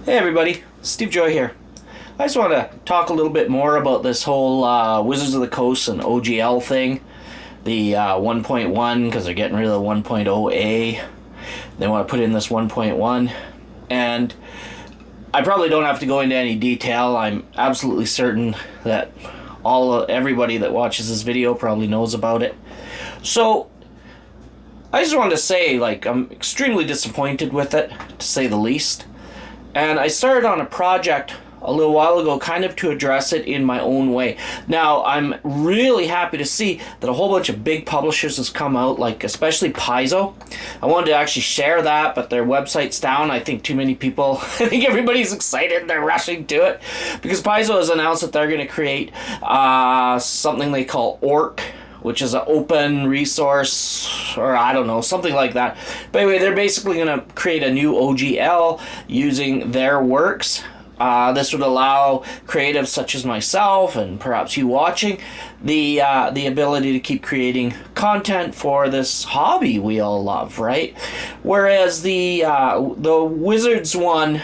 Hey everybody, Steve Joy here. I just want to talk a little bit more about this whole Wizards of the Coast and OGL thing. The 1.1, because they're getting rid of the 1.0A. They want to put in this 1.1. And I probably don't have to go into any detail. I'm absolutely certain that everybody that watches this video probably knows about it. So, I just wanted to say, I'm extremely disappointed with it, to say the least. And I started on a project a little while ago kind of to address it in my own way. Now, I'm really happy to see that a whole bunch of big publishers has come out, especially Paizo. I wanted to actually share that, but their website's down. I think too many people, I think everybody's excited, they're rushing to it. Because Paizo has announced that they're going to create something they call ORC, which is an open resource, or I don't know, something like that. But anyway, they're basically going to create a new OGL using their works. This would allow creatives such as myself, and perhaps you watching, the ability to keep creating content for this hobby we all love, right? Whereas the Wizards one,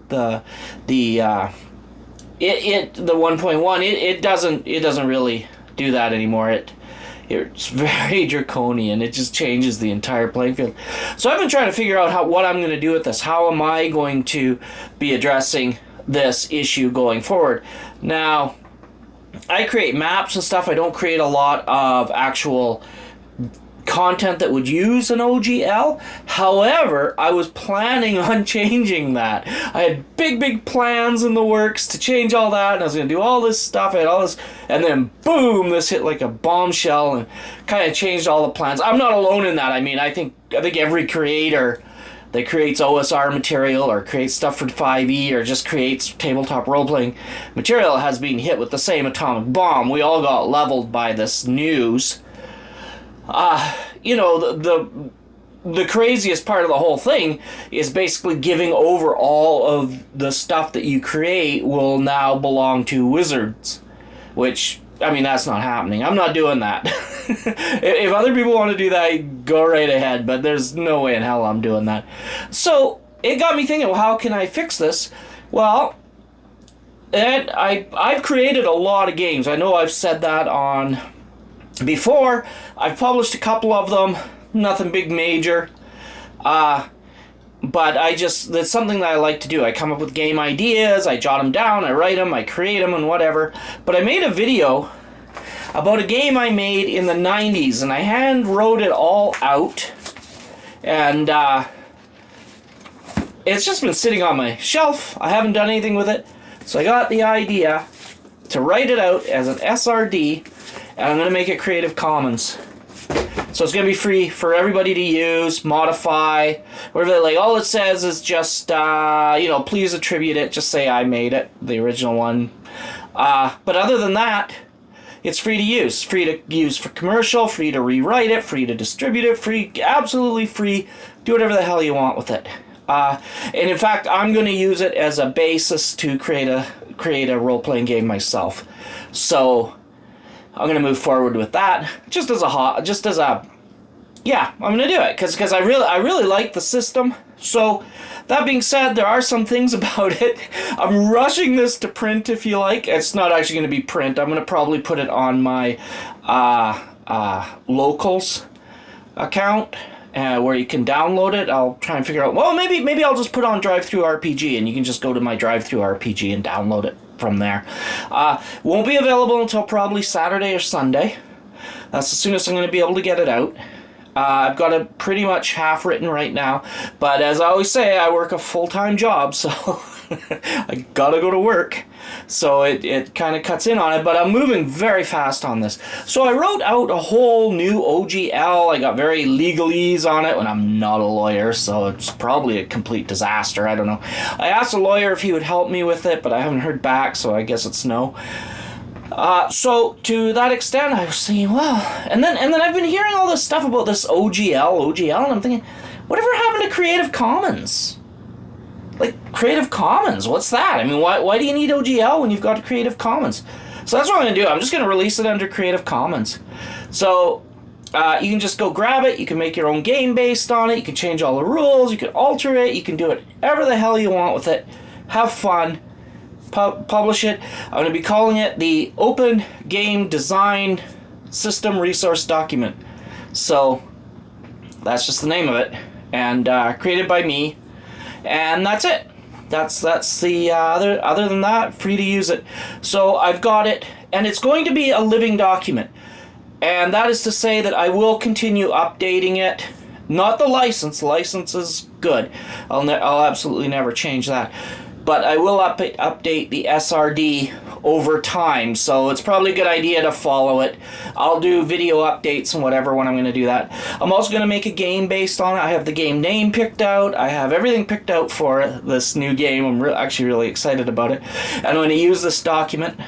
the 1.1, it doesn't really do that anymore. It's very draconian. It just changes the entire playing field. So I've been trying to figure out what I'm going to do with this. How am I going to be addressing this issue going forward? Now, I create maps and stuff. I don't create a lot of actual content that would use an OGL. However, I was planning on changing that. I had big plans in the works to change all that, and I was going to do all this stuff. I had all this, and then boom, this hit like a bombshell and kind of changed all the plans. I'm not alone in that. I mean, I think every creator that creates OSR material or creates stuff for 5e or just creates tabletop role-playing material has been hit with the same atomic bomb. We all got leveled by this news. The craziest part of the whole thing is basically giving over all of the stuff that you create will now belong to Wizards, which, I mean, that's not happening. I'm not doing that. If other people want to do that, go right ahead, but there's no way in hell I'm doing that. So, it got me thinking, well, how can I fix this? Well, and I've created a lot of games. I know I've said that on before. I've published a couple of them, nothing big major, but that's something that I like to do. I come up with game ideas, I jot them down, I write them, I create them and whatever. But I made a video about a game I made in the 90s, and I hand wrote it all out, and it's just been sitting on my shelf. I haven't done anything with it, so I got the idea to write it out as an SRD, and I'm going to make it Creative Commons. So it's going to be free for everybody to use, modify, whatever they like. All it says is just, please attribute it. Just say I made it, the original one. But other than that, it's free to use. Free to use for commercial, free to rewrite it, free to distribute it, free, absolutely free. Do whatever the hell you want with it. And in fact, I'm going to use it as a basis to create a role-playing game myself. So I'm going to move forward with that, I'm going to do it, because I really like the system. So, that being said, there are some things about it. I'm rushing this to print, if you like. It's not actually going to be print. I'm going to probably put it on my locals account, where you can download it. I'll try and figure out, well, maybe I'll just put on DriveThruRPG, and you can just go to my DriveThruRPG and download it from there. Won't be available until probably Saturday or Sunday. That's the soonest I'm going to be able to get it out. I've got it pretty much half written right now, but as I always say, I work a full-time job, so I gotta go to work. So it kind of cuts in on it, but I'm moving very fast on this. So I wrote out a whole new OGL. I got very legalese on it, and I'm not a lawyer, so it's probably a complete disaster. I don't know. I asked a lawyer if he would help me with it, but I haven't heard back, so I guess it's no. So to that extent, I was thinking, well, and then I've been hearing all this stuff about this OGL, and I'm thinking, whatever happened to Creative Commons? Creative Commons, what's that? I mean, why do you need OGL when you've got Creative Commons? So that's what I'm going to do. I'm just going to release it under Creative Commons. So you can just go grab it. You can make your own game based on it. You can change all the rules. You can alter it. You can do whatever the hell you want with it. have fun, publish it. I'm going to be calling it the Open Game Design System Resource Document. So that's just the name of it, and created by me, and that's it. That's the other than that, free to use it. So I've got it, and it's going to be a living document, and that is to say that I will continue updating it. Not the license. The license is good. I'll absolutely never change that. But I will update the SRD over time, so it's probably a good idea to follow it. I'll do video updates and whatever when I'm going to do that. I'm also going to make a game based on it. I have the game name picked out. I have everything picked out for this new game. I'm actually really excited about it. And I'm going to use this document.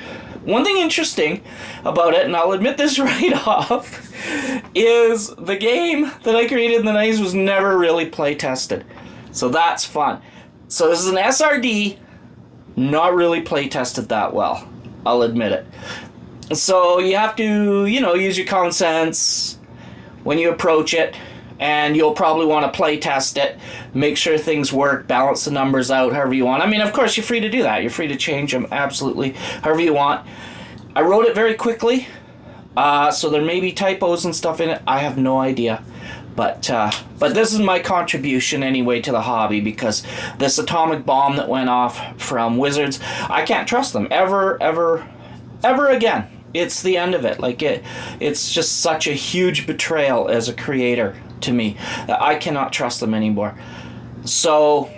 One thing interesting about it, and I'll admit this right off, is the game that I created in the 90s was never really play tested. So that's fun. So this is an SRD, not really play tested that well. I'll admit it. So you have to, use your common sense when you approach it, and you'll probably want to play test it, make sure things work, balance the numbers out however you want. I mean, of course, you're free to do that. You're free to change them absolutely however you want. I wrote it very quickly, so there may be typos and stuff in it. I have no idea. But this is my contribution anyway to the hobby, because this atomic bomb that went off from Wizards, I can't trust them ever again. It's the end of it. It's just such a huge betrayal as a creator to me that I cannot trust them anymore. So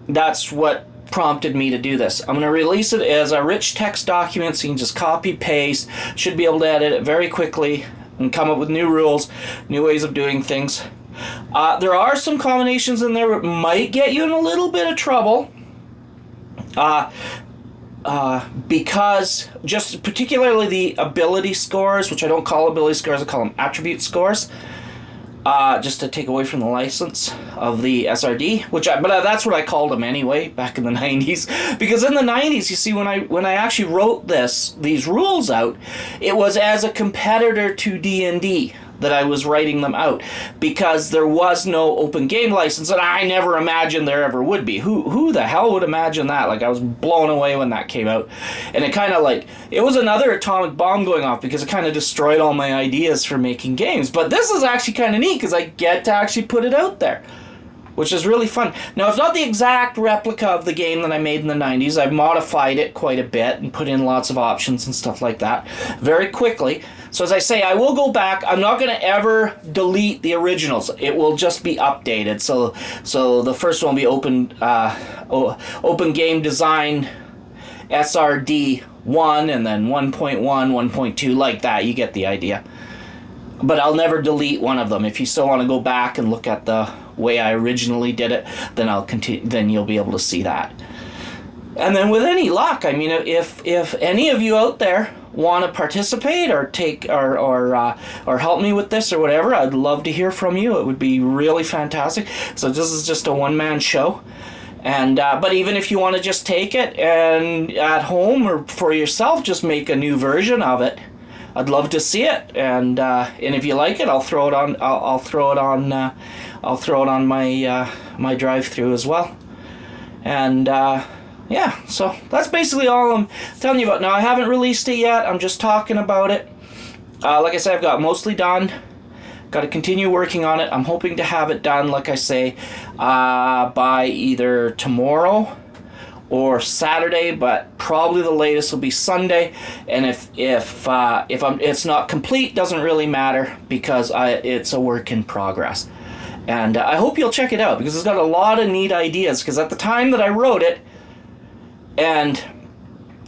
that's what prompted me to do this. I'm going to release it as a rich text document, so you can just copy paste. Should be able to edit it very quickly and come up with new rules, new ways of doing things. There are some combinations in there that might get you in a little bit of trouble, because just particularly the ability scores, which I don't call ability scores, I call them attribute scores, just to take away from the license of the SRD, but that's what I called them anyway back in the 90s, because in the 90s, you see, when I actually wrote these rules out, it was as a competitor to D&D that I was writing them out, because there was no open game license, and I never imagined there ever would be. Who the hell would imagine that? I was blown away when that came out, and it kind of it was another atomic bomb going off, because it kind of destroyed all my ideas for making games. But this is actually kind of neat, because I get to actually put it out there, which is really fun. Now, it's not the exact replica of the game that I made in the 90s. I've modified it quite a bit and put in lots of options and stuff like that very quickly. So as I say, I will go back. I'm not going to ever delete the originals. It will just be updated. So the first one will be Open Game Design SRD 1, and then 1.1, 1.2, like that. You get the idea. But I'll never delete one of them. If you still want to go back and look at the way I originally did it, then I'll continue. Then you'll be able to see that. And then with any luck, I mean, if any of you out there want to participate or take or help me with this or whatever, I'd love to hear from you. It would be really fantastic. So this is just a one-man show. And but even if you want to just take it and at home or for yourself, just make a new version of it, I'd love to see it. And if you like it, I'll throw it on. I'll throw it on. I'll throw it on my drive-through as well. And yeah, so that's basically all I'm telling you about. Now, I haven't released it yet. I'm just talking about it. Like I said, I've got mostly done. Got to continue working on it. I'm hoping to have it done, like I say, by either tomorrow or Saturday, but probably the latest will be Sunday. And if it's not complete, doesn't really matter, because it's a work in progress. And I hope you'll check it out, because it's got a lot of neat ideas. Because at the time that I wrote it, and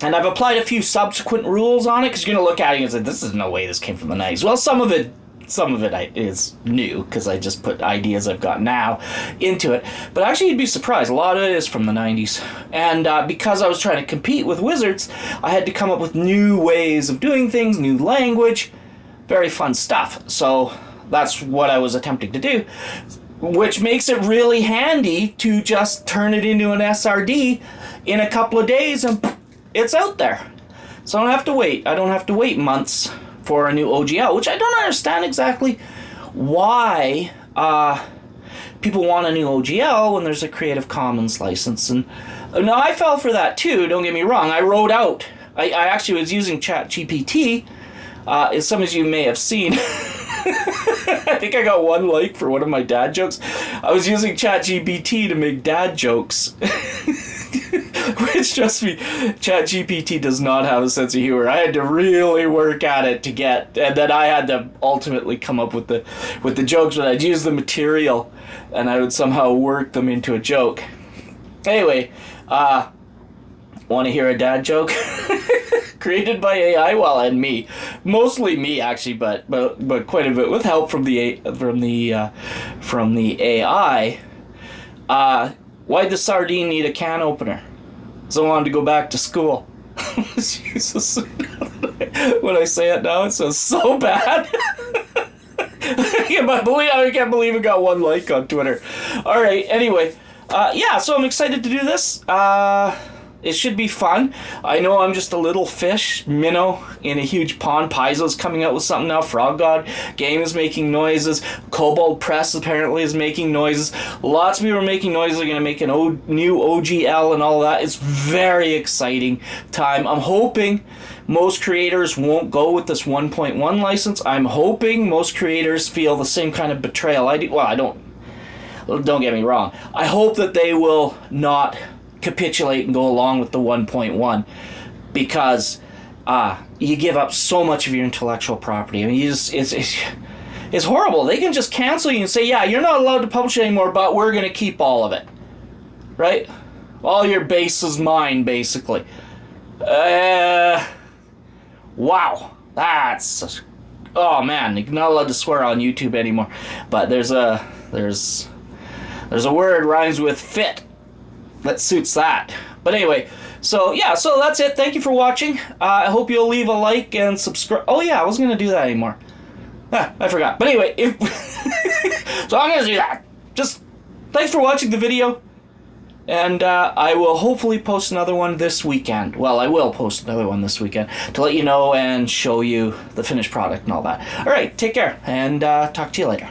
I've applied a few subsequent rules on it, because you're going to look at it and say, this is no way this came from the 90s. Well, some of it is new, because I just put ideas I've got now into it. But actually, you'd be surprised. A lot of it is from the 90s. And because I was trying to compete with Wizards, I had to come up with new ways of doing things, new language, very fun stuff. So that's what I was attempting to do, which makes it really handy to just turn it into an SRD in a couple of days, and it's out there. So I don't have to wait. I don't have to wait months for a new OGL, which I don't understand exactly why people want a new OGL when there's a Creative Commons license. And now I fell for that too, don't get me wrong. I wrote out, I actually was using ChatGPT, as some of you may have seen. I think I got 1 like for one of my dad jokes. I was using ChatGPT to make dad jokes. Which, trust me, ChatGPT does not have a sense of humor. I had to really work at it to get, and then I had to ultimately come up with the jokes, but I'd use the material and I would somehow work them into a joke. Anyway, want to hear a dad joke? Created by AI, well, and me, mostly me actually, but quite a bit with help from the AI. Why'd the sardine need a can opener? So I wanted to go back to school. Jesus, when I say it now, it sounds so bad. I can't believe it got 1 like on Twitter. All right, anyway, yeah, so I'm excited to do this. It should be fun. I know I'm just a little fish, minnow, in a huge pond. Paizo's coming out with something now. Frog God Game is making noises. Kobold Press apparently is making noises. Lots of people are making noises. They're going to make a new OGL and all that. It's very exciting time. I'm hoping most creators won't go with this 1.1 license. I'm hoping most creators feel the same kind of betrayal I do. Well, I don't get me wrong. I hope that they will not capitulate and go along with the 1.1 because you give up so much of your intellectual property. I mean, it's horrible. They can just cancel you and say, yeah, you're not allowed to publish it anymore, but we're going to keep all of it. Right? All your base is mine, basically. Wow. That's... Oh, man. You're not allowed to swear on YouTube anymore. But there's a word rhymes with fit that suits that. But anyway, so yeah, so that's it. Thank you for watching. I hope you'll leave a like and subscribe. Oh yeah, I wasn't going to do that anymore. I forgot. But anyway, so I'm going to do that. Just thanks for watching the video. And I will hopefully post another one this weekend. Well, I will post another one this weekend to let you know and show you the finished product and all that. All right, take care, and talk to you later.